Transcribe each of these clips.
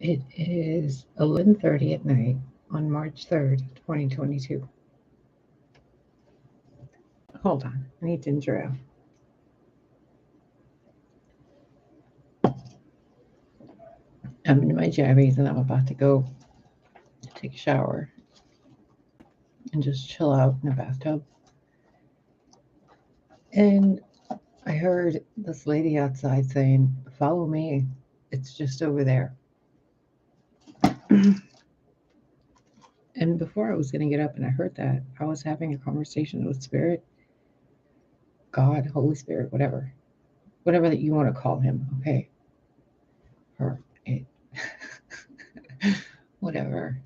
It is 11:30 at night on March 3rd, 2022. Hold on, I need ginger ale. I'm in my jammies and I'm about to go take a shower and just chill out in a bathtub. And I heard this lady outside saying, "Follow me, it's just over there." And before I was going to get up and I heard that, I was having a conversation with Spirit, God, Holy Spirit, whatever that you want to call him, okay? Or it, whatever.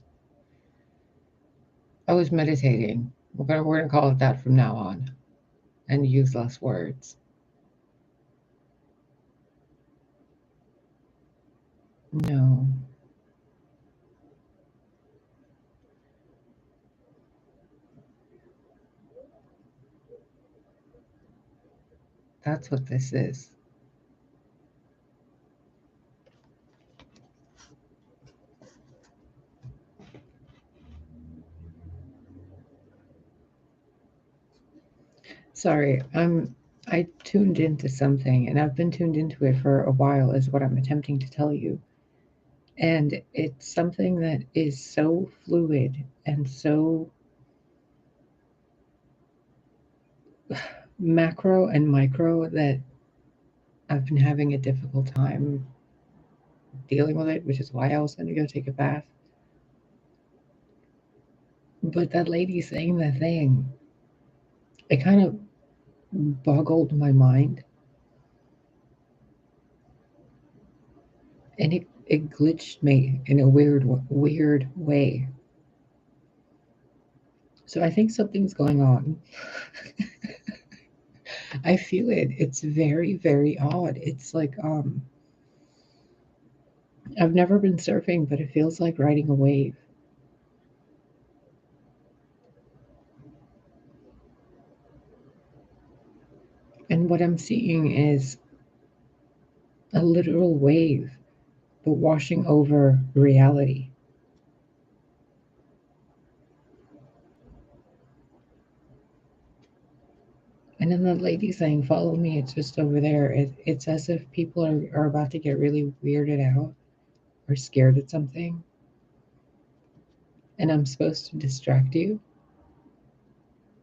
I was meditating. We're going to call it that from now on and use less words. No. That's what this is. Sorry, I tuned into something and I've been tuned into it for a while is what I'm attempting to tell you. And it's something that is so fluid and so macro and micro that I've been having a difficult time dealing with it, which is why I was going to go take a bath. But that lady saying that thing, it kind of boggled my mind. And it glitched me in a weird way. So I think something's going on. I feel it. It's very, very odd. It's like I've never been surfing, but it feels like riding a wave. And what I'm seeing is a literal wave, but washing over reality. And then the lady saying, "Follow me, it's just over there." It's as if people are about to get really weirded out or scared at something. And I'm supposed to distract you.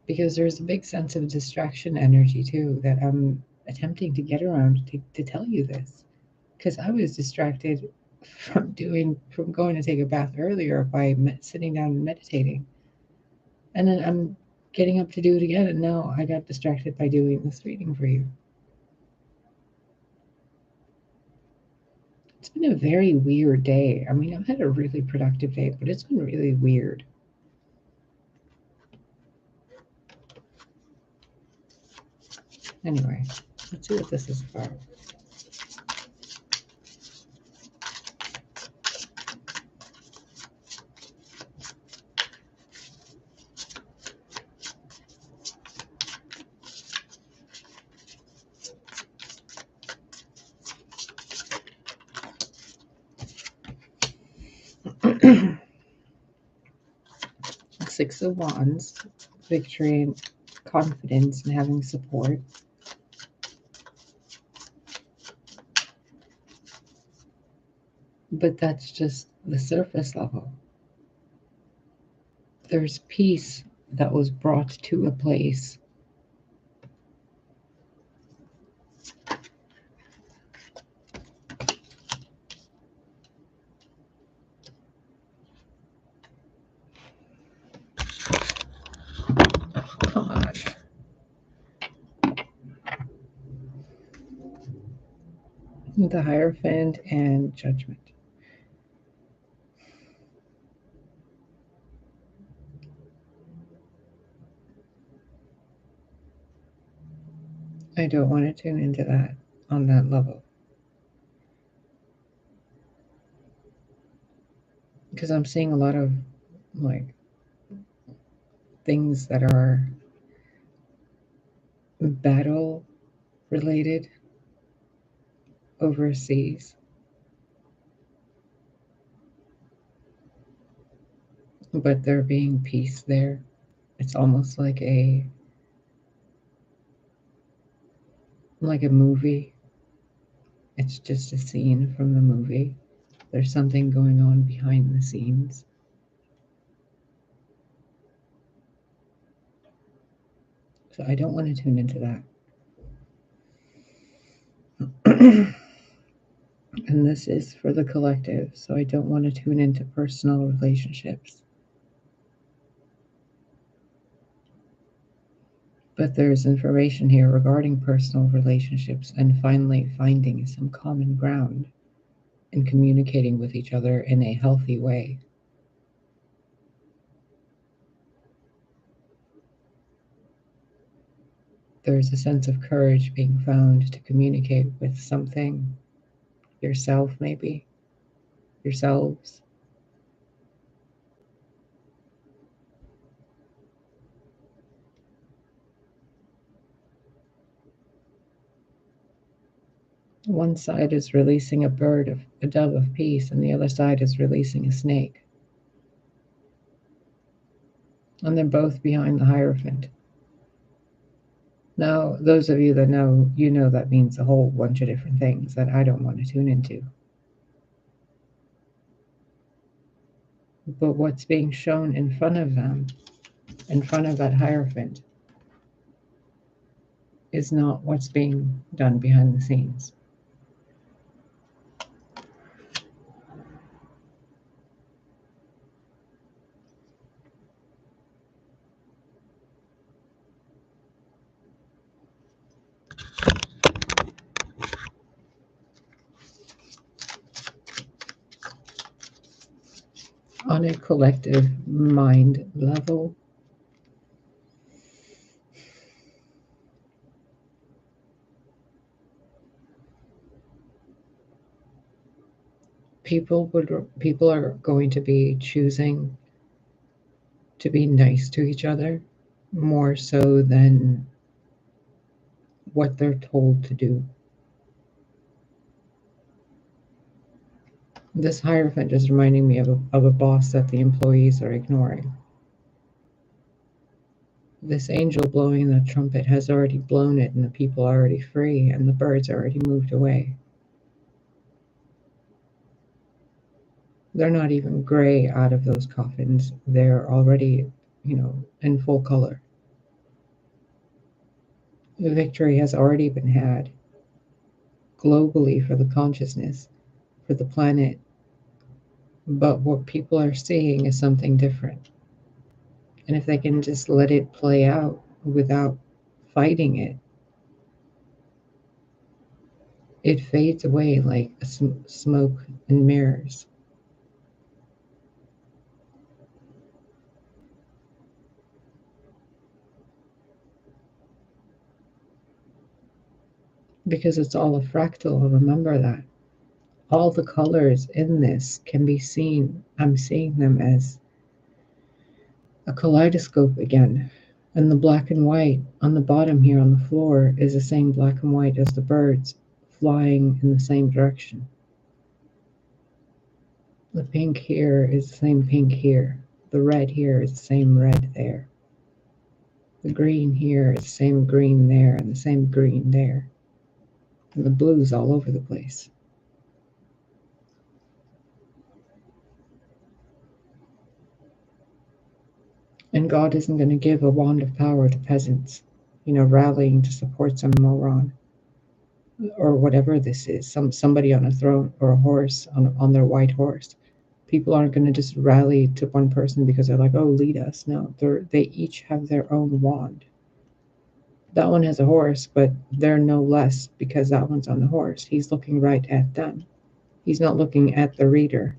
Because there's a big sense of distraction energy too that I'm attempting to get around to tell you this. Because I was distracted from going to take a bath earlier by sitting down and meditating. And then I'm getting up to do it again, and now I got distracted by doing this reading for you. It's been a very weird day. I mean, I've had a really productive day, but it's been really weird. Anyway, let's see what this is about. Six of Wands, victory and confidence and having support. But that's just the surface level. There's peace that was brought to a place. The Hierophant and Judgment. I don't want to tune into that on that level. Because I'm seeing a lot of like things that are battle related overseas. but there being peace there. It's almost like a movie. It's just a scene from the movie. There's something going on behind the scenes. So I don't want to tune into that. And this is for the collective, so I don't want to tune into personal relationships. But there's information here regarding personal relationships and finally finding some common ground and communicating with each other in a healthy way. There's a sense of courage being found to communicate with something, yourself maybe, yourselves. One side is releasing a dove of peace, and the other side is releasing a snake. And they're both behind the Hierophant. Now, those of you that know, you know that means a whole bunch of different things that I don't want to tune into. But what's being shown in front of them, in front of that Hierophant, is not what's being done behind the scenes. On a collective mind level, people are going to be choosing to be nice to each other more so than what they're told to do. This Hierophant is reminding me of a boss that the employees are ignoring. This angel blowing the trumpet has already blown it, and the people are already free, and the birds already moved away. They're not even gray out of those coffins. They're already, in full color. The victory has already been had globally for the consciousness, for the planet. But what people are seeing is something different. And if they can just let it play out without fighting it, it fades away like smoke and mirrors. Because it's all a fractal. Remember that. All the colors in this can be seen. I'm seeing them as a kaleidoscope again. And the black and white on the bottom here on the floor is the same black and white as the birds flying in the same direction. The pink here is the same pink here. The red here is the same red there. The green here is the same green there and the same green there. And the blue's all over the place. And God isn't going to give a wand of power to peasants, rallying to support some moron or whatever this is, somebody on a throne or a horse on their white horse. People aren't going to just rally to one person because they're like, oh, lead us. No, they each have their own wand. That one has a horse, but they're no less because that one's on the horse. He's looking right at them. He's not looking at the reader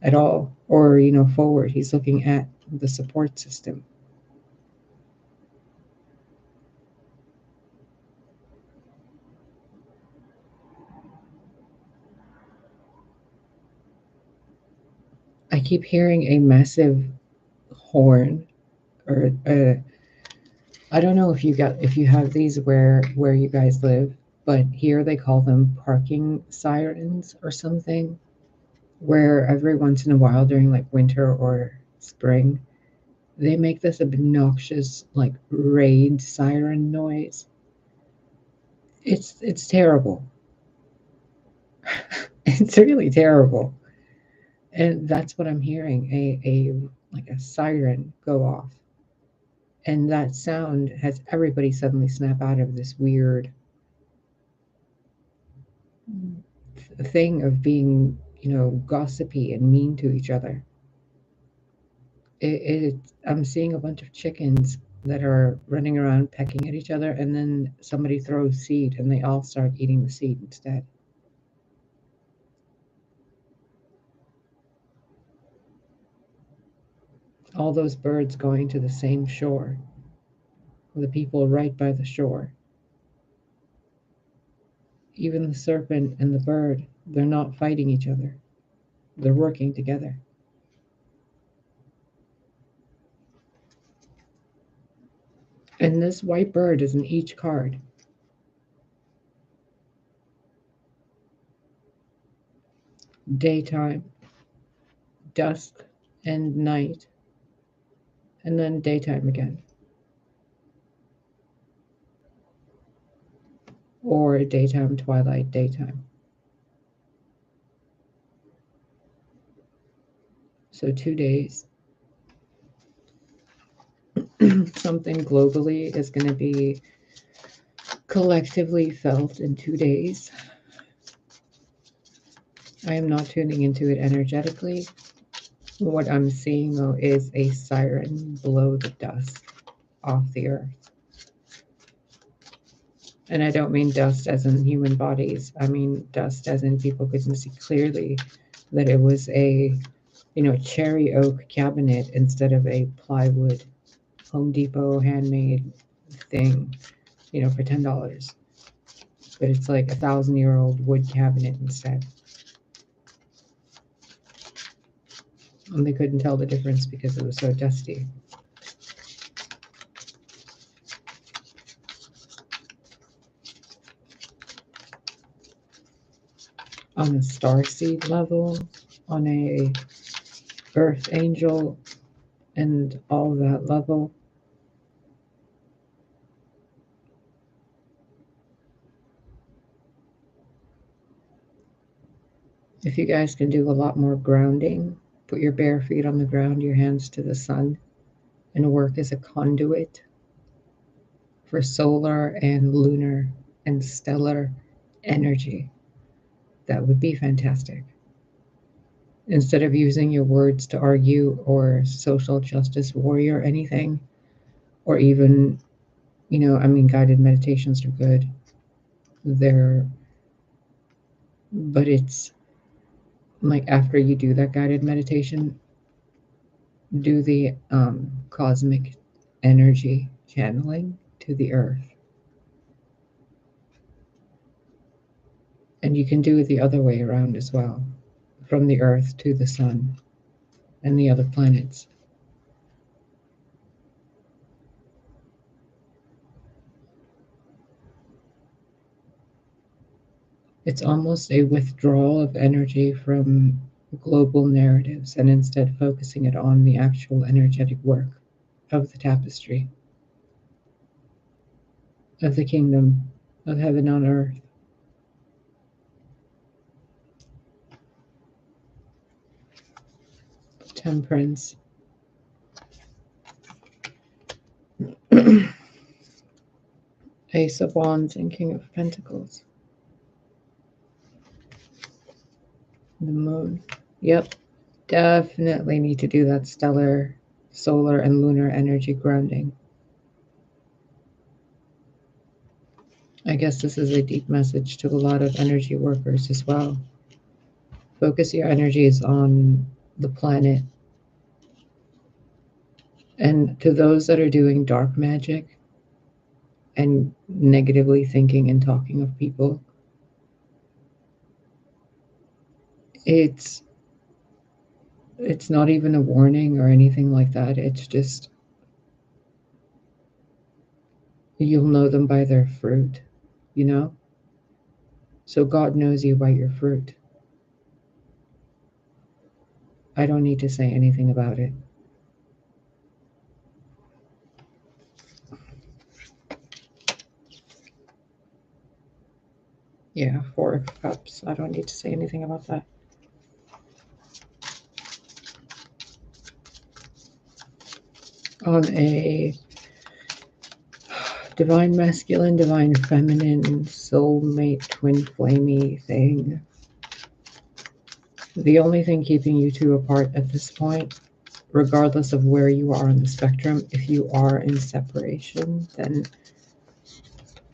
at all, or forward. He's looking at the support system. I keep hearing a massive horn, or I don't know if you have these where you guys live, but here they call them parking sirens or something, where every once in a while during like winter or spring, they make this obnoxious, like, raid siren noise. It's terrible. It's really terrible. And that's what I'm hearing, a like a siren go off. And that sound has everybody suddenly snap out of this weird thing of being, gossipy and mean to each other. I'm seeing a bunch of chickens that are running around pecking at each other, and then somebody throws seed, and they all start eating the seed instead. All those birds going to the same shore, the people right by the shore. Even the serpent and the bird, they're not fighting each other. They're working together. And this white bird is in each card. Daytime, dusk, and night, and then daytime again. Or daytime, twilight, daytime. So 2 days. Something globally is going to be collectively felt in 2 days. I am not tuning into it energetically. What I'm seeing, though, is a siren blow the dust off the earth. And I don't mean dust as in human bodies. I mean dust as in people could see clearly that it was a, cherry oak cabinet instead of a plywood Home Depot handmade thing, for $10. But it's like 1,000-year-old wood cabinet instead. And they couldn't tell the difference because it was so dusty. On a starseed level, on a earth angel, and all that level, if you guys can do a lot more grounding, put your bare feet on the ground, your hands to the sun, and work as a conduit for solar and lunar and stellar energy, that would be fantastic. Instead of using your words to argue or social justice warrior anything, or even, guided meditations are good. But it's like after you do that guided meditation, do the cosmic energy channeling to the earth. And you can do it the other way around as well, from the earth to the sun and the other planets. It's almost a withdrawal of energy from global narratives and instead focusing it on the actual energetic work of the tapestry, of the kingdom, of heaven on earth. Temperance. Ace of Wands and King of Pentacles. The Moon. Yep. Definitely need to do that stellar, solar, and lunar energy grounding. I guess this is a deep message to a lot of energy workers as well. Focus your energies on the planet. And to those that are doing dark magic and negatively thinking and talking of people, it's not even a warning or anything like that. It's just, you'll know them by their fruit, So God knows you by your fruit. I don't need to say anything about it. Yeah, 4 cups. I don't need to say anything about that. On a divine masculine, divine feminine, soulmate, twin flamey thing, the only thing keeping you two apart at this point, regardless of where you are on the spectrum, if you are in separation, then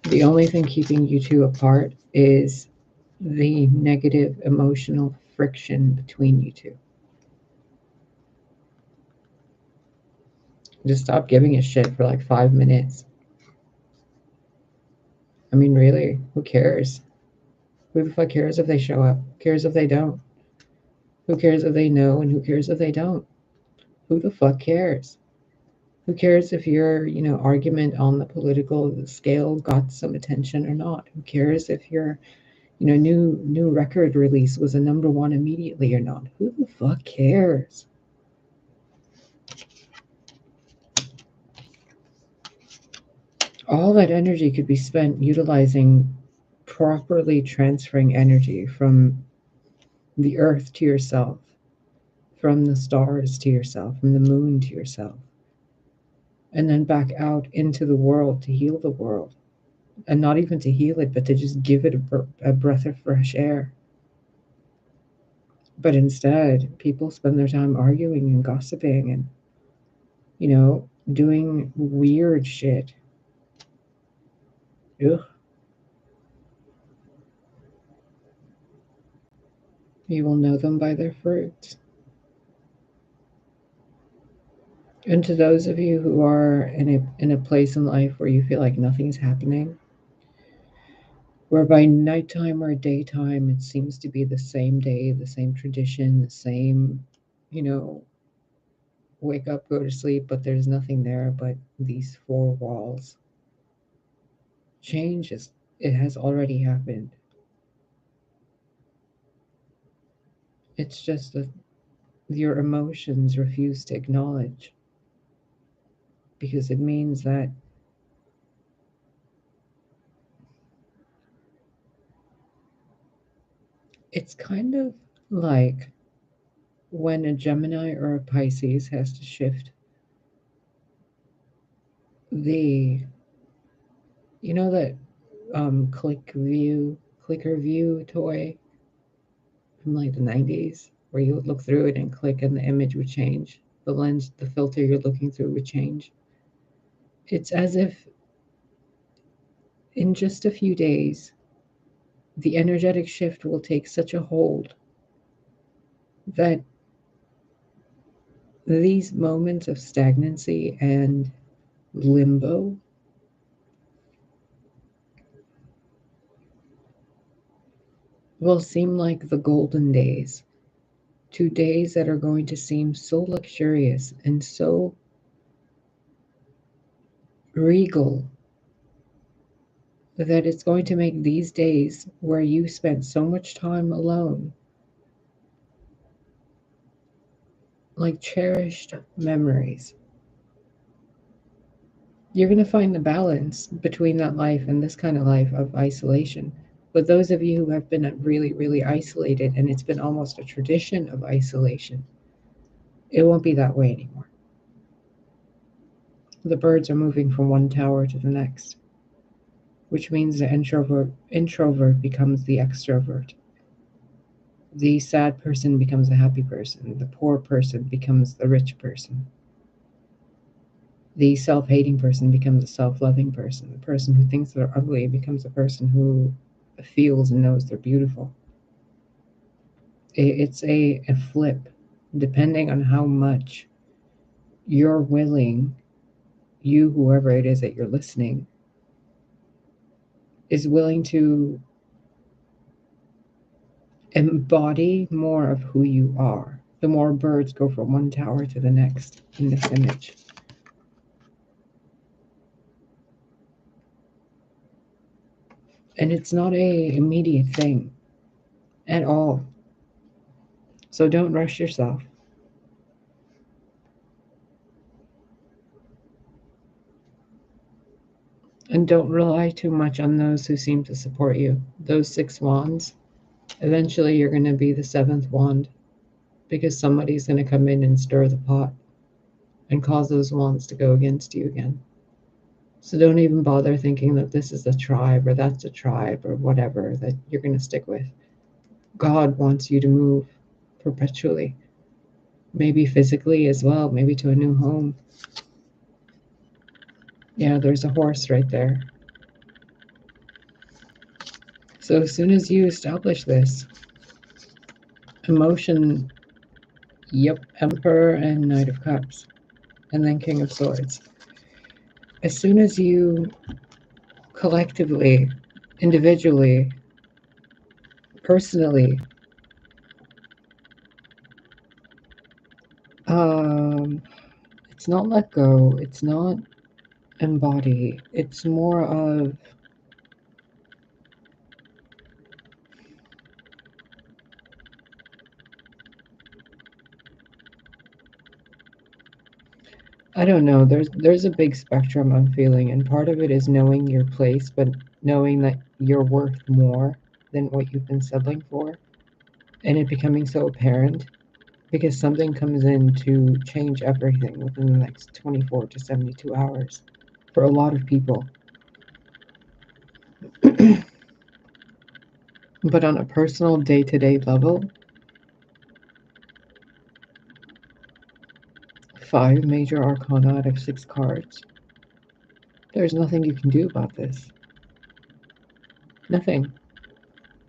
the only thing keeping you two apart is the negative emotional friction between you two. Just stop giving a shit for like 5 minutes. I mean, really, who cares? Who the fuck cares if they show up? Who cares if they don't? Who cares if they know and who cares if they don't? Who the fuck cares? Who cares if your, argument on the political scale got some attention or not? Who cares if your, new record release was a #1 immediately or not? Who the fuck cares? All that energy could be spent utilizing properly transferring energy from the earth to yourself, from the stars to yourself, from the moon to yourself, and then back out into the world to heal the world. And not even to heal it, but to just give it a breath of fresh air. But instead, people spend their time arguing and gossiping and, doing weird shit. Ugh. You will know them by their fruits. And to those of you who are in a place in life where you feel like nothing's happening, where by nighttime or daytime it seems to be the same day, the same tradition, the same, wake up, go to sleep, but there's nothing there but these four walls. Change it has already happened. It's just that your emotions refuse to acknowledge, because it means that it's kind of like when a Gemini or a Pisces has to shift the, that clicker view toy from like the 90s, where you would look through it and click and the image would change. The lens, the filter you're looking through would change. It's as if in just a few days, the energetic shift will take such a hold that these moments of stagnancy and limbo will seem like the golden days. 2 days that are going to seem so luxurious and so regal that it's going to make these days where you spent so much time alone like cherished memories. You're going to find the balance between that life and this kind of life of isolation. But those of you who have been really, really isolated, and it's been almost a tradition of isolation, it won't be that way anymore. The birds are moving from one tower to the next, which means the introvert becomes the extrovert. The sad person becomes a happy person. The poor person becomes the rich person. The self-hating person becomes a self-loving person. The person who thinks they're ugly becomes a person who feels and knows they're beautiful. It's a flip, depending on how much you're willing, you, whoever it is that you're listening, is willing to embody more of who you are. The more birds go from one tower to the next in this image. And it's not a immediate thing at all. So don't rush yourself. And don't rely too much on those who seem to support you. Those 6 wands, eventually you're going to be the 7th wand because somebody's going to come in and stir the pot and cause those wands to go against you again. So don't even bother thinking that this is a tribe or that's a tribe or whatever that you're going to stick with. God wants you to move perpetually, maybe physically as well, maybe to a new home. Yeah, there's a horse right there. So as soon as you establish this emotion, yep, Emperor and Knight of Cups, and then King of Swords. As soon as you collectively, individually, personally, it's not let go, it's not embody, it's more of I don't know, there's a big spectrum I'm feeling, and part of it is knowing your place, but knowing that you're worth more than what you've been settling for, and it becoming so apparent because something comes in to change everything within the next 24 to 72 hours for a lot of people. But on a personal day-to-day level, 5 major arcana out of 6 cards. There's nothing you can do about this. Nothing.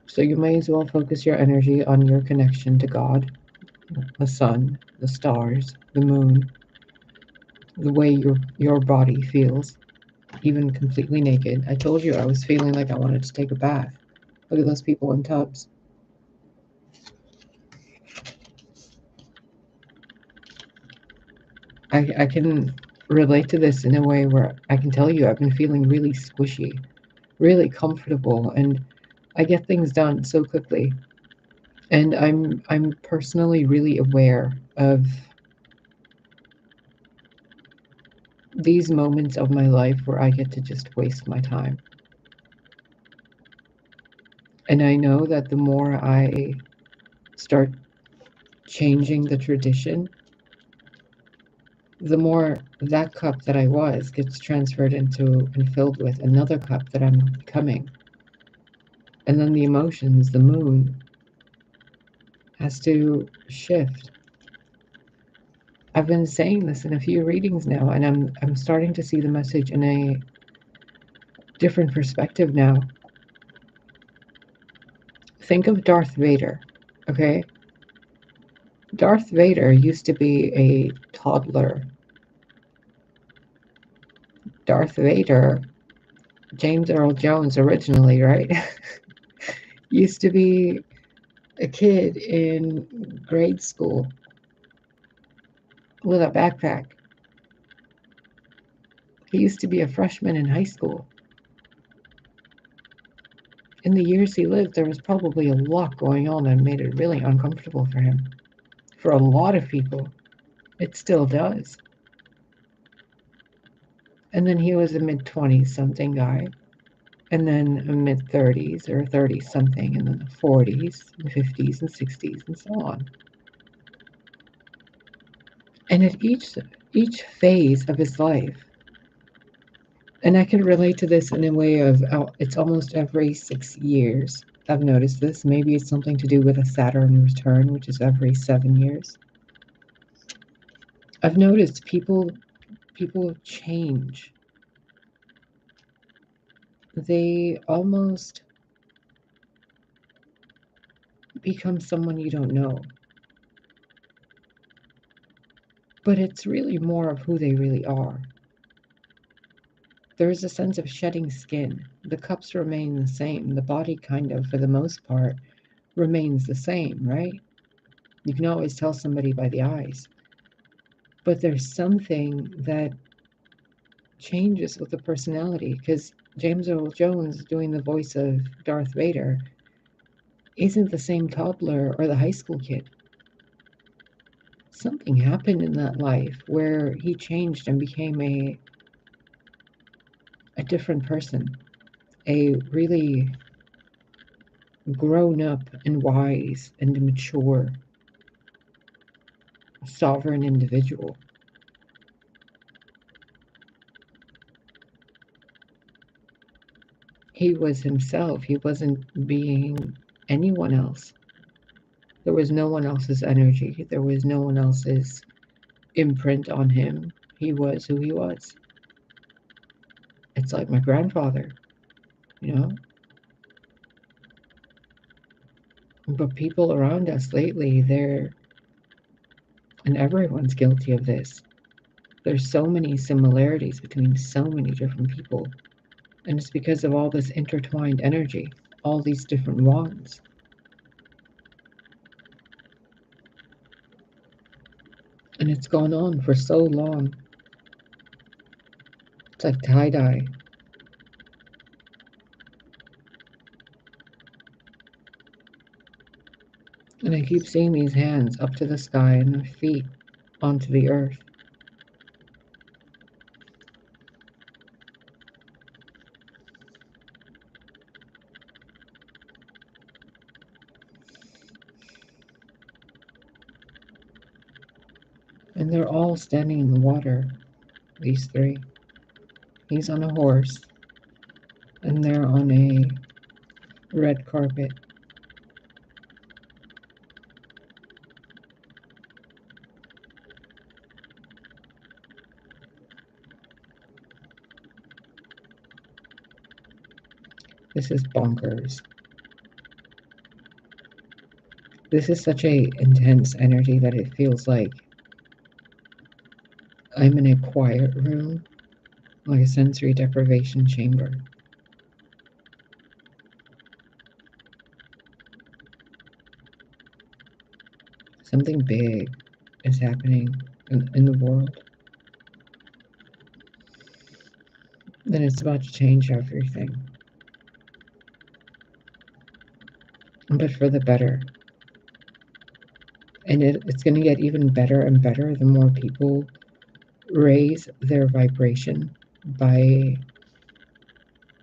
So you may as well focus your energy on your connection to God, the sun, the stars, the moon, the way your body feels, even completely naked. I told you I was feeling like I wanted to take a bath. Look at those people in tubs. I can relate to this in a way where I can tell you I've been feeling really squishy, really comfortable, and I get things done so quickly. And I'm personally really aware of these moments of my life where I get to just waste my time. And I know that the more I start changing the tradition, the more that cup that I was gets transferred into and filled with another cup that I'm becoming. And then the emotions, the moon, has to shift. I've been saying this in a few readings now, and I'm starting to see the message in a different perspective now. Think of Darth Vader, okay? Darth Vader used to be a toddler. Darth Vader, James Earl Jones originally, right? Used to be a kid in grade school with a backpack. He used to be a freshman in high school. In the years he lived, there was probably a lot going on that made it really uncomfortable for him. For a lot of people, it still does. And then he was a mid-20s something guy, and then a mid-30s or 30 something, and then the 40s and 50s and 60s and so on. And at each phase of his life, and I can relate to this in a way of it's almost every 6 years. I've noticed this. Maybe it's something to do with a Saturn return, which is every 7 years. I've noticed people change. They almost become someone you don't know. But it's really more of who they really are. There's a sense of shedding skin. The cups remain the same. The body kind of, for the most part, remains the same, right? You can always tell somebody by the eyes. But there's something that changes with the personality, because James Earl Jones doing the voice of Darth Vader isn't the same toddler or the high school kid. Something happened in that life where he changed and became a different person, a really grown up and wise and mature sovereign individual. He was himself. He wasn't being anyone else. There was no one else's energy. There was no one else's imprint on him. He was who he was. It's like my grandfather, you know? But people around us lately, and everyone's guilty of this. There's so many similarities between so many different people. And it's because of all this intertwined energy, all these different wands. And it's gone on for so long. It's like tie-dye. And I keep seeing these hands up to the sky and their feet onto the earth. And they're all standing in the water, these three. He's on a horse, and they're on a red carpet. This is bonkers. This is such a intense energy that it feels like I'm in a quiet room, like a sensory deprivation chamber. Something big is happening in the world. And it's about to change everything. But for the better. And it's going to get even better and better the more people raise their vibration by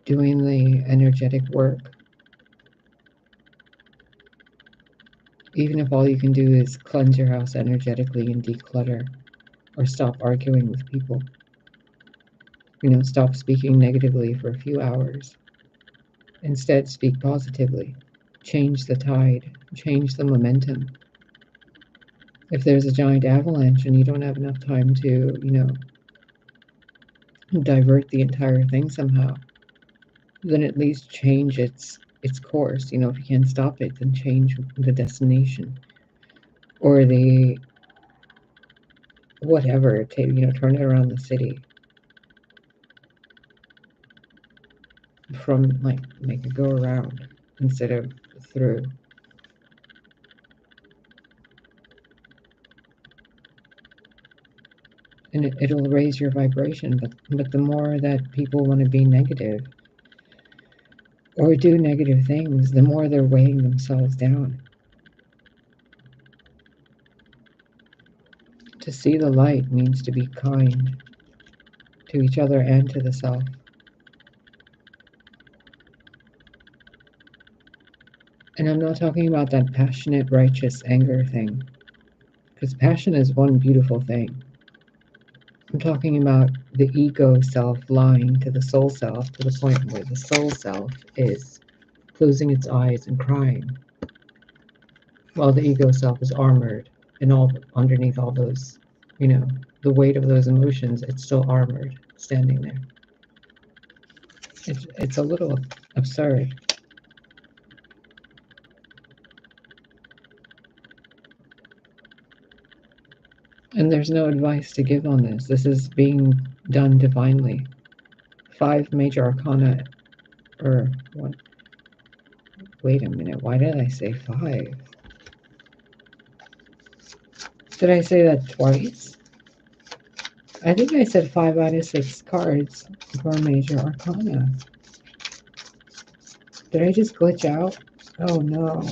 doing the energetic work. Even if all you can do is cleanse your house energetically and declutter, or stop arguing with people. Stop speaking negatively for a few hours. Instead, speak positively. Change the tide, change the momentum. If there's a giant avalanche and you don't have enough time to, divert the entire thing somehow, then at least change its course. If you can't stop it, then change the destination or the whatever, turn it around the city. From make it go around instead of through. And it'll raise your vibration, but the more that people want to be negative or do negative things, the more they're weighing themselves down. To see the light means to be kind to each other and to the self. And I'm not talking about that passionate, righteous anger thing, because passion is one beautiful thing. I'm talking about the ego self lying to the soul self to the point where the soul self is closing its eyes and crying, while the ego self is armored, and all underneath all those, the weight of those emotions, it's still armored, standing there. It's a little absurd. And there's no advice to give on this. This is being done divinely. 5 major arcana, or what? Wait a minute, why did I say 5? Did I say that twice? I think I said 5 out of 6 cards for major arcana. Did I just glitch out? Oh no.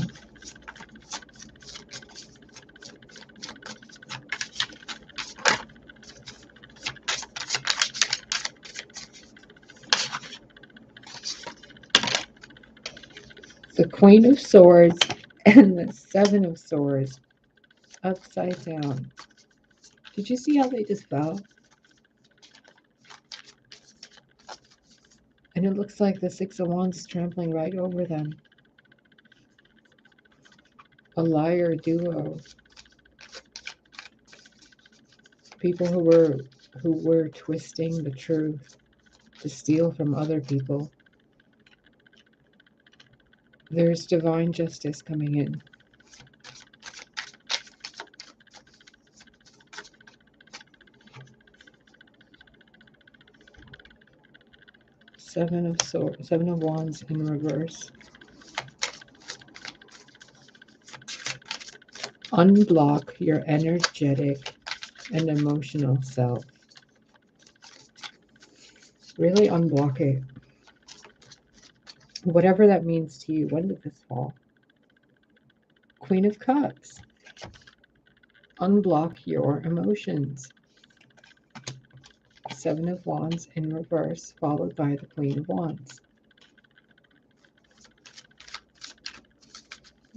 The Queen of Swords and the Seven of Swords upside down. Did you see how they just fell? And it looks like the Six of Wands is trampling right over them. A liar duo. People who were twisting the truth to steal from other people. There's divine justice coming in. Seven of Swords, Seven of Wands in reverse. Unblock your energetic and emotional self. Really unblock it. Whatever that means to you. When did this fall? Queen of Cups. Unblock your emotions. Seven of Wands in reverse, followed by the Queen of Wands.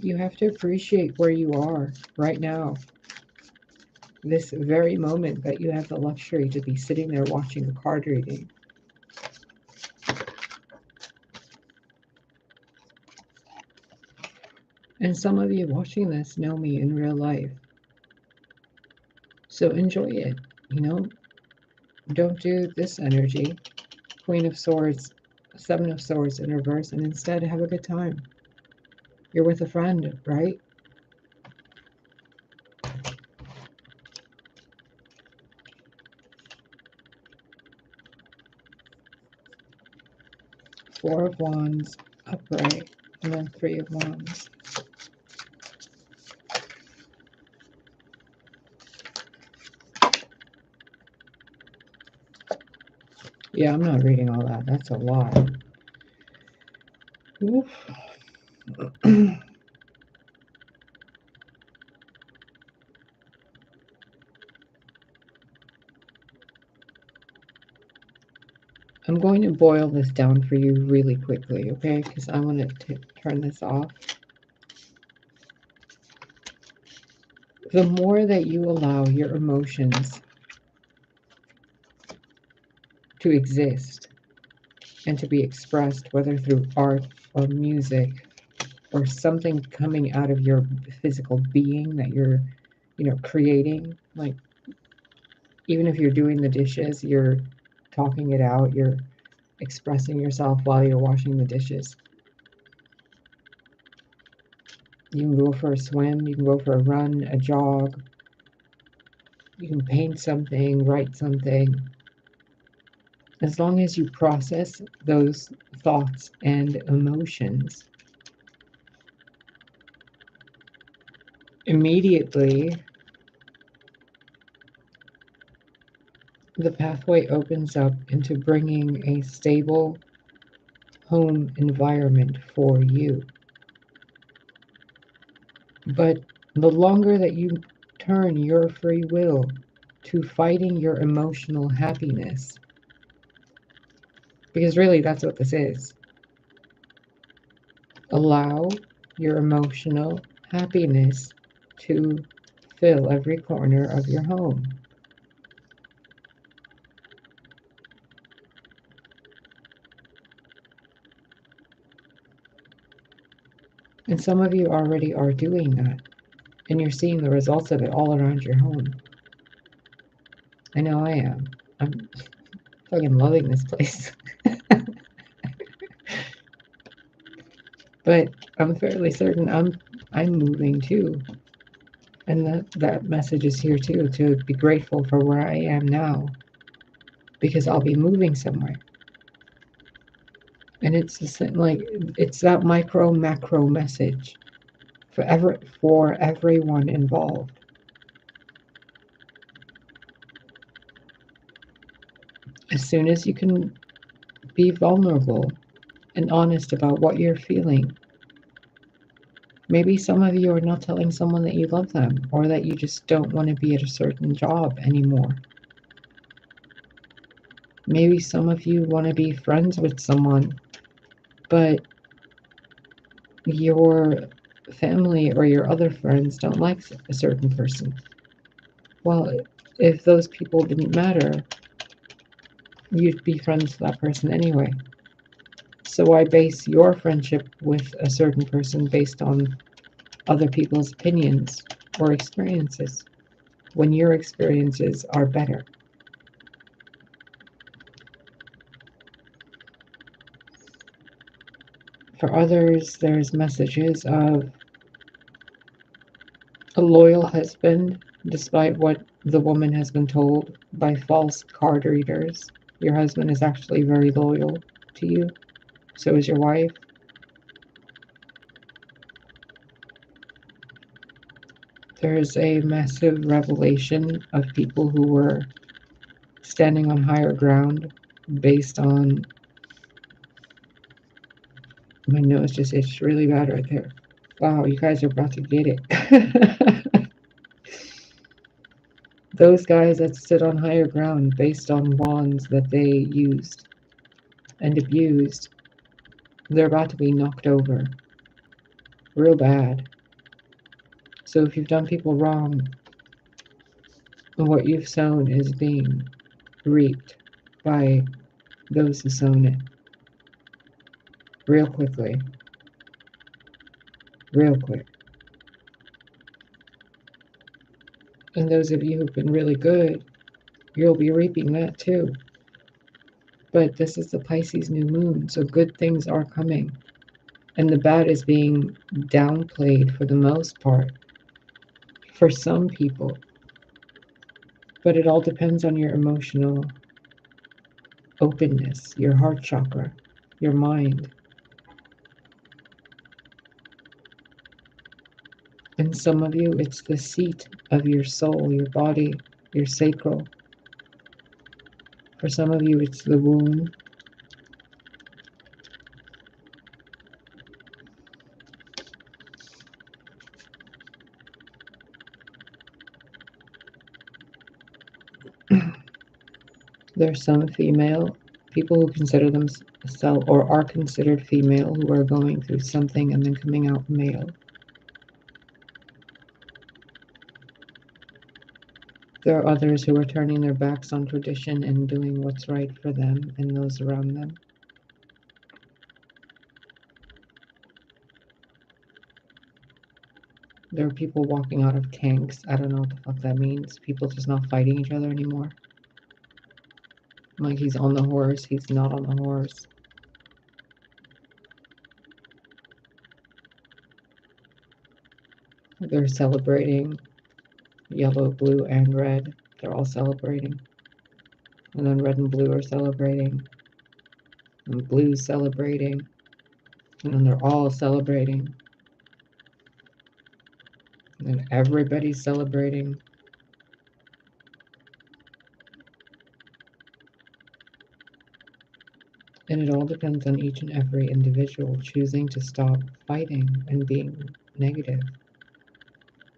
You have to appreciate where you are right now. This very moment that you have the luxury to be sitting there watching a card reading. And some of you watching this know me in real life. So enjoy it, you know. Don't do this energy. Queen of Swords, Seven of Swords in reverse, and instead have a good time. You're with a friend, right? Four of Wands, upright, and then Three of Wands. Yeah, I'm not reading all that. That's a lot. Oof. I'm going to boil this down for you really quickly, okay? Because I want to turn this off. The more that you allow your emotions to exist and to be expressed, whether through art or music or something coming out of your physical being that you're, creating, like even if you're doing the dishes, you're talking it out, you're expressing yourself while you're washing the dishes. You can go for a swim, you can go for a run, a jog, you can paint something, write something. As long as you process those thoughts and emotions, immediately the pathway opens up into bringing a stable home environment for you. But the longer that you turn your free will to fighting your emotional happiness, because really that's what this is, allow your emotional happiness to fill every corner of your home. And some of you already are doing that, and you're seeing the results of it all around your home. I know I am. I'm fucking loving this place. But I'm fairly certain I'm moving too. And that message is here too, to be grateful for where I am now, because I'll be moving somewhere. And it's just like, it's that micro macro message for everyone involved. As soon as you can be vulnerable and honest about what you're feeling. Maybe some of you are not telling someone that you love them, or that you just don't want to be at a certain job anymore. Maybe some of you want to be friends with someone, but your family or your other friends don't like a certain person. Well, if those people didn't matter, you'd be friends with that person anyway. So why base your friendship with a certain person based on other people's opinions or experiences when your experiences are better? For others, there's messages of a loyal husband, despite what the woman has been told by false card readers. Your husband is actually very loyal to you. So is your wife. There's a massive revelation of people who were standing on higher ground based on. My nose just itched really bad right there. Wow, you guys are about to get it. Those guys that stood on higher ground based on wands that they used and abused, they're about to be knocked over real bad. So if you've done people wrong, what you've sown is being reaped by those who sown it real quickly, real quick. And those of you who've been really good, you'll be reaping that too. But this is the Pisces new moon, so good things are coming. And the bad is being downplayed for the most part for some people. But it all depends on your emotional openness, your heart chakra, your mind. And some of you, it's the seat of your soul, your body, your sacral. For some of you, it's the womb. There's some female people who consider themselves or are considered female who are going through something and then coming out male. There are others who are turning their backs on tradition and doing what's right for them and those around them. There are people walking out of tanks. I don't know what the fuck that means. People just not fighting each other anymore. Like he's on the horse, he's not on the horse. They're celebrating yellow, blue, and red. They're all celebrating. And then red and blue are celebrating. And blue's celebrating. And then they're all celebrating. And then everybody's celebrating. And it all depends on each and every individual choosing to stop fighting and being negative.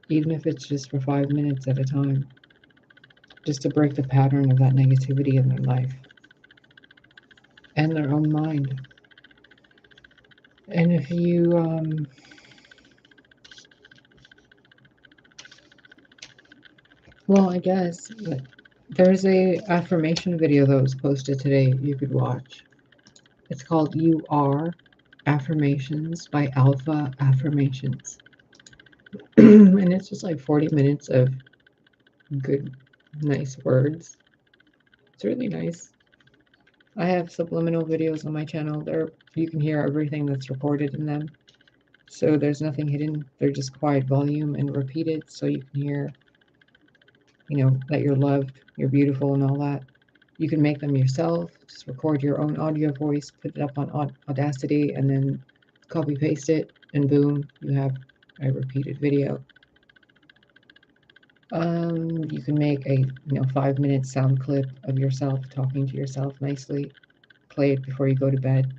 Even if it's just for 5 minutes at a time. Just to break the pattern of that negativity in their life. And their own mind. And if you, well, I guess there's a affirmation video that was posted today you could watch. It's called You Are Affirmations by Alpha Affirmations. And it's just like 40 minutes of good, nice words. It's really nice. I have subliminal videos on my channel. You can hear everything that's recorded in them. So there's nothing hidden. They're just quiet volume and repeated so you can hear, that you're loved, you're beautiful and all that. You can make them yourself. Just record your own audio voice, put it up on Audacity, and then copy paste it, and boom, you have a repeated video. You can make a 5-minute sound clip of yourself talking to yourself nicely. Play it before you go to bed.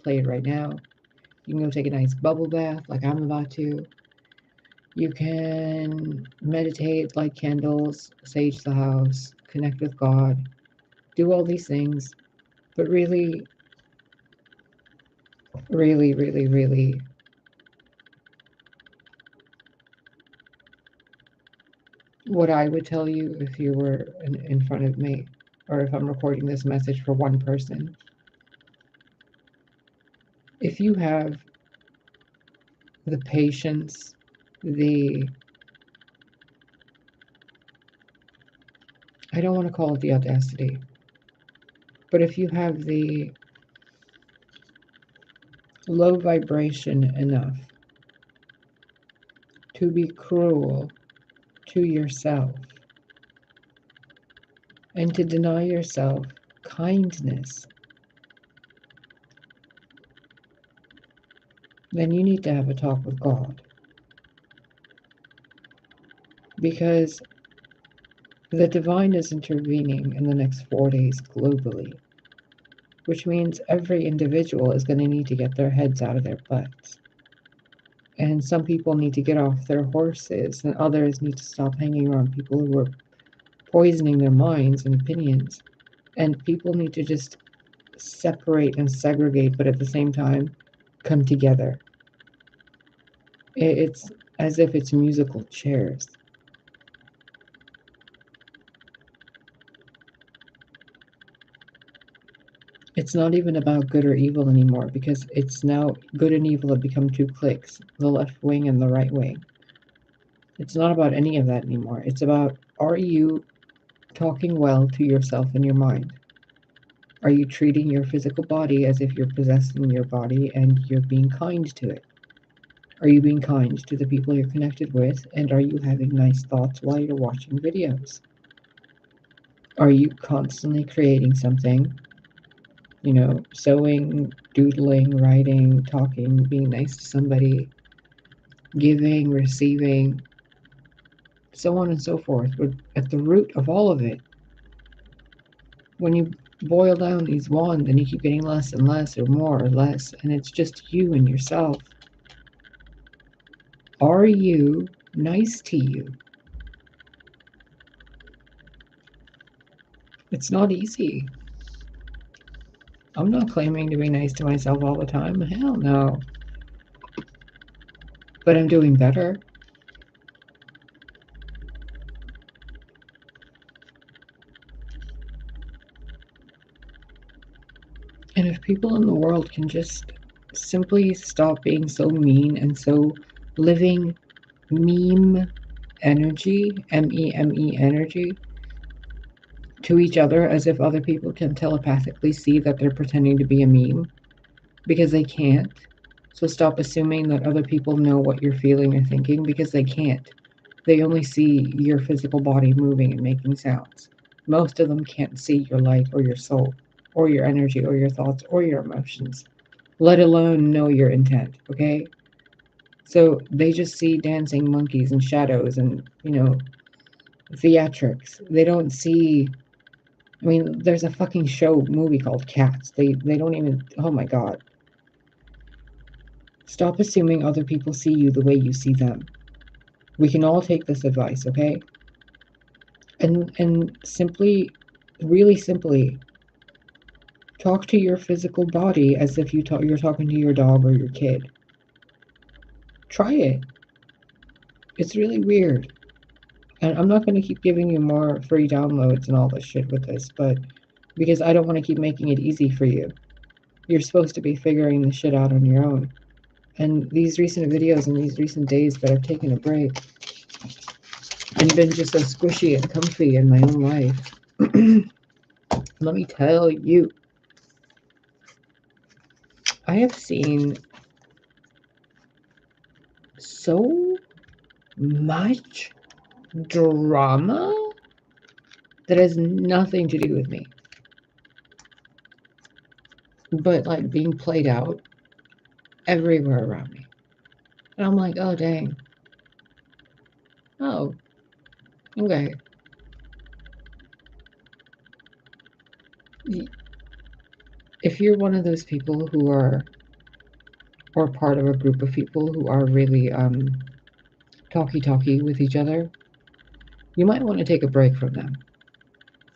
Play it right now. You can go take a nice bubble bath like I'm about to. You can meditate, light candles, sage the house, connect with God, do all these things, but really, really, really, really what I would tell you if you were in front of me, or if I'm recording this message for one person, if you have the patience, the, I don't want to call it the audacity, but if you have the low vibration enough to be cruel to yourself and to deny yourself kindness, then you need to have a talk with God. Because the divine is intervening in the next 4 days globally, which means every individual is going to need to get their heads out of their butts. And some people need to get off their horses, and others need to stop hanging around people who are poisoning their minds and opinions. And people need to just separate and segregate, but at the same time, come together. It's as if it's musical chairs. It's not even about good or evil anymore, because it's now good and evil have become two cliques, the left wing and the right wing. It's not about any of that anymore. It's about, are you talking well to yourself and your mind? Are you treating your physical body as if you're possessing your body and you're being kind to it? Are you being kind to the people you're connected with? And are you having nice thoughts while you're watching videos? Are you constantly creating something? You know, sewing, doodling, writing, talking, being nice to somebody, giving, receiving, so on and so forth. But at the root of all of it, when you boil down these wands and you keep getting less and less, or more or less, and it's just you and yourself, are you nice to you? It's not easy. I'm not claiming to be nice to myself all the time. Hell no. But I'm doing better. And if people in the world can just simply stop being so mean and so living meme energy, MEME energy, to each other, as if other people can telepathically see that they're pretending to be a meme, because they can't. So stop assuming that other people know what you're feeling or thinking, because they can't. They only see your physical body moving and making sounds. Most of them can't see your light or your soul or your energy or your thoughts or your emotions, let alone know your intent, okay? So they just see dancing monkeys and shadows and, theatrics. They don't see, I mean, there's a fucking movie called Cats. They don't even, oh my God. Stop assuming other people see you the way you see them. We can all take this advice, okay? And simply, really simply, talk to your physical body as if you're talking to your dog or your kid. Try it. It's really weird. And I'm not going to keep giving you more free downloads and all this shit with this, but because I don't want to keep making it easy for you. You're supposed to be figuring this shit out on your own. And these recent videos and these recent days that I've taken a break and been just so squishy and comfy in my own life, let me tell you, I have seen so much drama that has nothing to do with me, but like being played out everywhere around me. And I'm like, oh, dang. Oh, okay. If you're one of those people who are, or part of a group of people who are really talky with each other, you might want to take a break from them.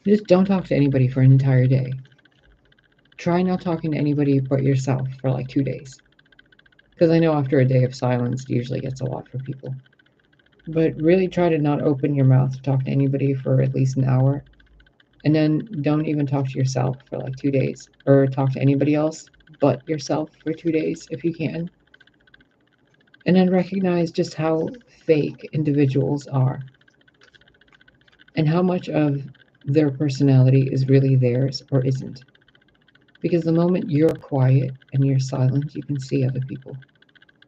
Just don't talk to anybody for an entire day. Try not talking to anybody but yourself for like 2 days. Because I know after a day of silence, it usually gets a lot for people. But really try to not open your mouth to talk to anybody for at least an hour. And then don't even talk to yourself for like 2 days, or talk to anybody else but yourself for 2 days if you can. And then recognize just how fake individuals are and how much of their personality is really theirs or isn't. Because the moment you're quiet and you're silent, you can see other people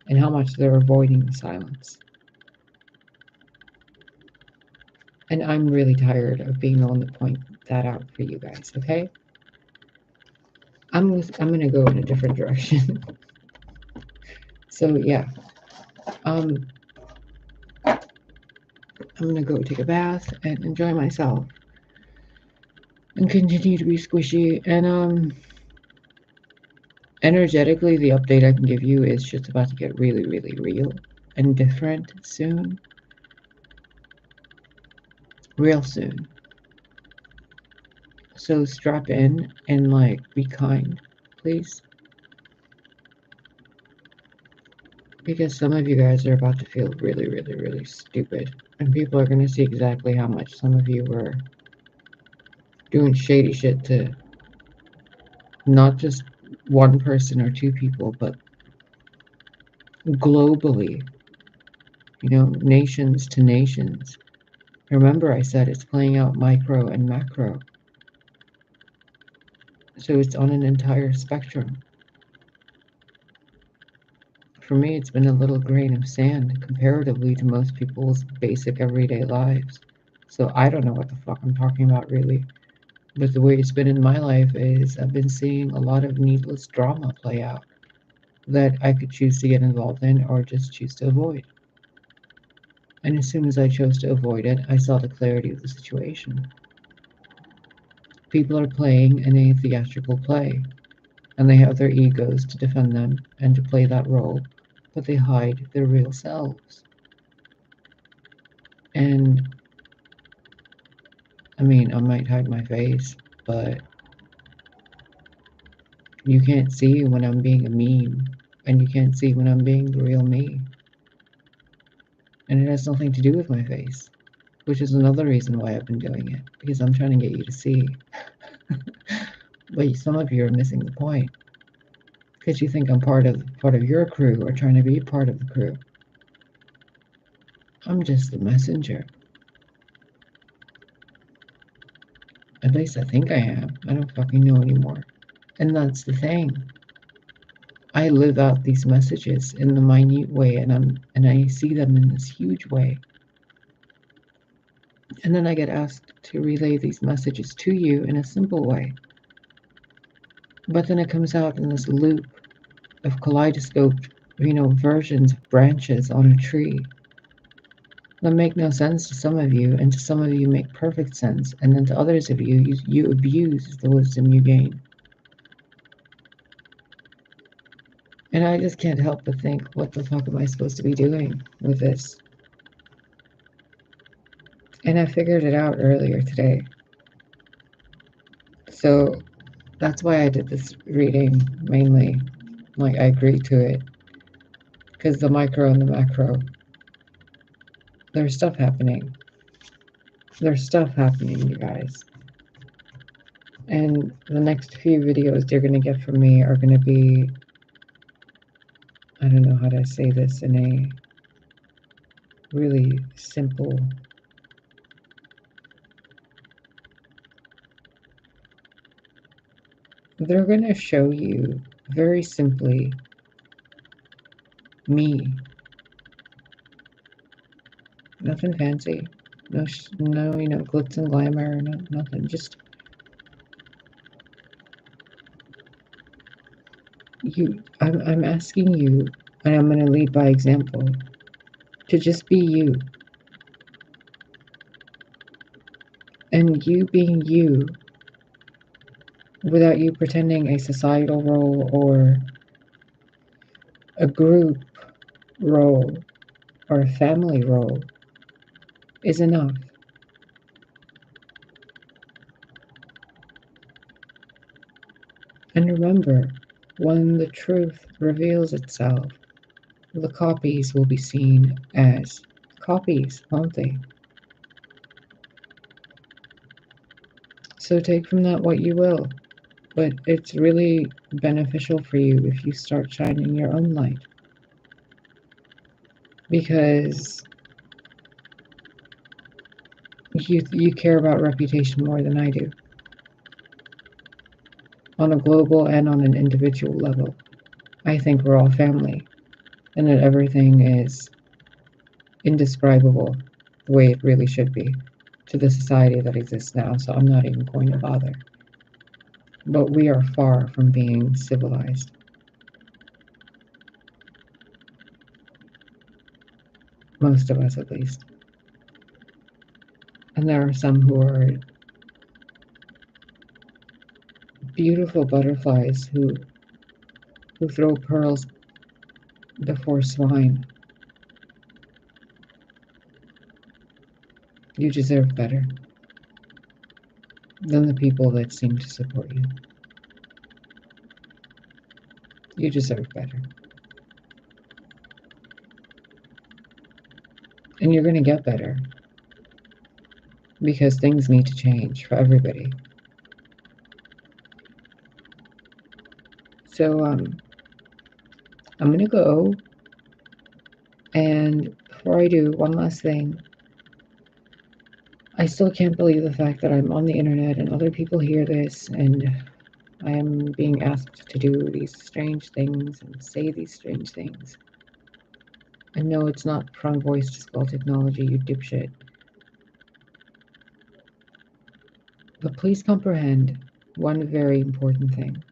and how much they're avoiding silence. And I'm really tired of being the one to point that out for you guys, okay? I'm going to go in a different direction. So, yeah. I'm going to go take a bath and enjoy myself and continue to be squishy. And energetically, the update I can give you is just about to get really, really real and different soon. Real soon. So strap in and like be kind, please. Because some of you guys are about to feel really, really, really stupid. And people are going to see exactly how much some of you were doing shady shit to not just one person or two people, but globally, nations to nations. Remember, I said it's playing out micro and macro. So it's on an entire spectrum. For me, it's been a little grain of sand comparatively to most people's basic everyday lives. So I don't know what the fuck I'm talking about, really. But the way it's been in my life is I've been seeing a lot of needless drama play out that I could choose to get involved in or just choose to avoid. And as soon as I chose to avoid it, I saw the clarity of the situation. People are playing in a theatrical play, and they have their egos to defend them and to play that role, but they hide their real selves. And I mean, I might hide my face, but you can't see when I'm being a meme, and you can't see when I'm being the real me. And it has nothing to do with my face, which is another reason why I've been doing it, because I'm trying to get you to see. But some of you are missing the point, because you think I'm part of your crew or trying to be part of the crew. I'm just the messenger. At least I think I am. I don't fucking know anymore. And that's the thing. I live out these messages in the minute way, and I see them in this huge way. And then I get asked to relay these messages to you in a simple way. But then it comes out in this loop of kaleidoscope, versions of branches on a tree that make no sense to some of you, and to some of you make perfect sense, and then to others of you, you abuse the wisdom you gain. And I just can't help but think, what the fuck am I supposed to be doing with this? And I figured it out earlier today. So that's why I did this reading mainly. Like, I agreed to it. Because the micro and the macro, there's stuff happening. There's stuff happening, you guys. And the next few videos you're going to get from me are going to be, I don't know how to say this in a really simple. They're going to show you very simply me. Nothing fancy. No, glitz and glamour. No, nothing. Just you. I'm asking you, and I'm going to lead by example, to just be you. And you being you, without you pretending a societal role or a group role or a family role, is enough. And remember, when the truth reveals itself, the copies will be seen as copies, won't they? So take from that what you will. But it's really beneficial for you if you start shining your own light. Because you care about reputation more than I do. On a global and on an individual level. I think we're all family. And that everything is indescribable the way it really should be to the society that exists now, so I'm not even going to bother. But we are far from being civilized. Most of us, at least. And there are some who are beautiful butterflies who throw pearls before swine. You deserve better than the people that seem to support you. You deserve better. And you're going to get better because things need to change for everybody. So I'm going to go, and before I do, one last thing. I still can't believe the fact that I'm on the internet and other people hear this, and I am being asked to do these strange things and say these strange things. And no, it's not from voice to skull technology, you dipshit. But please comprehend one very important thing.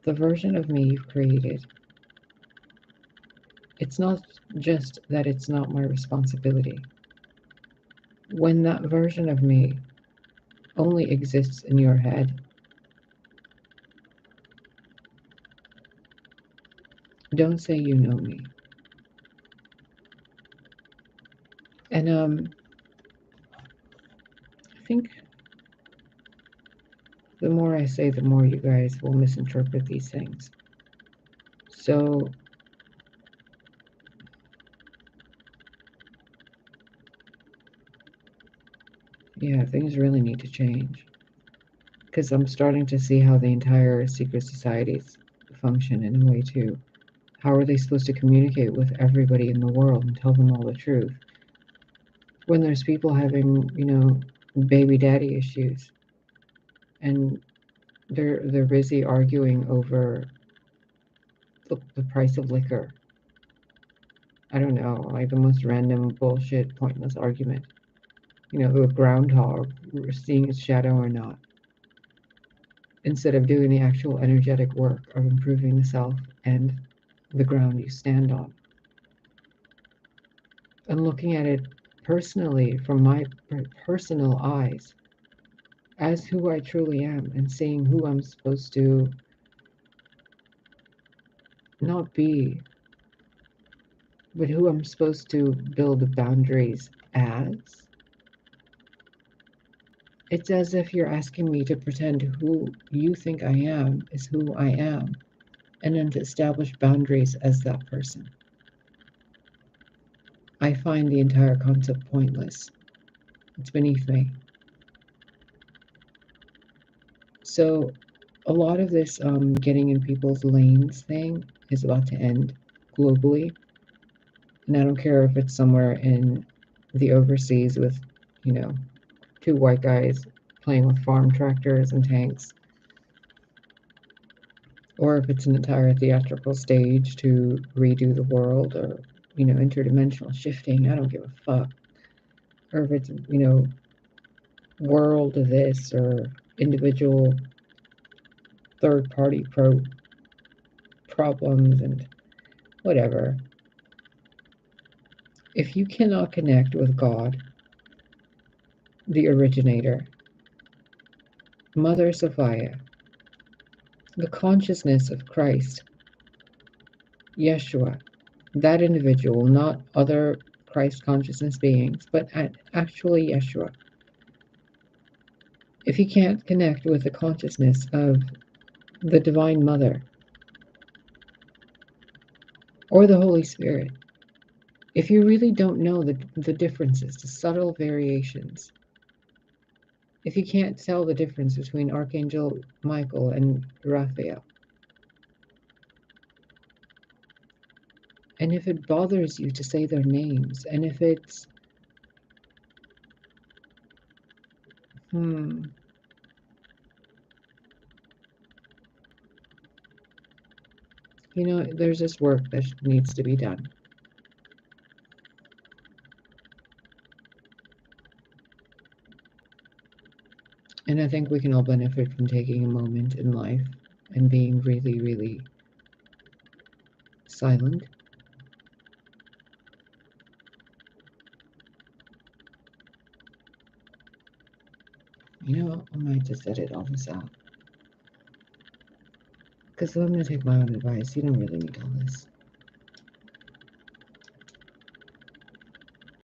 The version of me you've created, it's not just that it's not my responsibility. When that version of me only exists in your head, don't say you know me. And I think the more I say, the more you guys will misinterpret these things. So yeah, things really need to change. Because I'm starting to see how the entire secret societies function in a way too. How are they supposed to communicate with everybody in the world and tell them all the truth when there's people having, baby daddy issues, and they're busy arguing over the price of liquor? I don't know, like the most random bullshit, pointless argument. The groundhog, seeing its shadow or not, instead of doing the actual energetic work of improving the self and the ground you stand on. And looking at it personally from my personal eyes as who I truly am, and seeing who I'm supposed to not be, but who I'm supposed to build boundaries as. It's as if you're asking me to pretend who you think I am is who I am, and then to establish boundaries as that person. I find the entire concept pointless. It's beneath me. So a lot of this getting in people's lanes thing is about to end globally. And I don't care if it's somewhere in the overseas with, two white guys playing with farm tractors and tanks, or if it's an entire theatrical stage to redo the world, or, interdimensional shifting. I don't give a fuck. Or if it's, world this or individual third-party problems and whatever. If you cannot connect with God, the originator, Mother Sophia, the consciousness of Christ, Yeshua, that individual, not other Christ consciousness beings, but actually Yeshua. If you can't connect with the consciousness of the Divine Mother or the Holy Spirit, If you really don't know the differences, the subtle variations, if you can't tell the difference between Archangel Michael and Raphael, and if it bothers you to say their names, and if it's, there's this work that needs to be done. And I think we can all benefit from taking a moment in life and being really, really silent. I might just edit all this out. Because I'm going to take my own advice. You don't really need all this.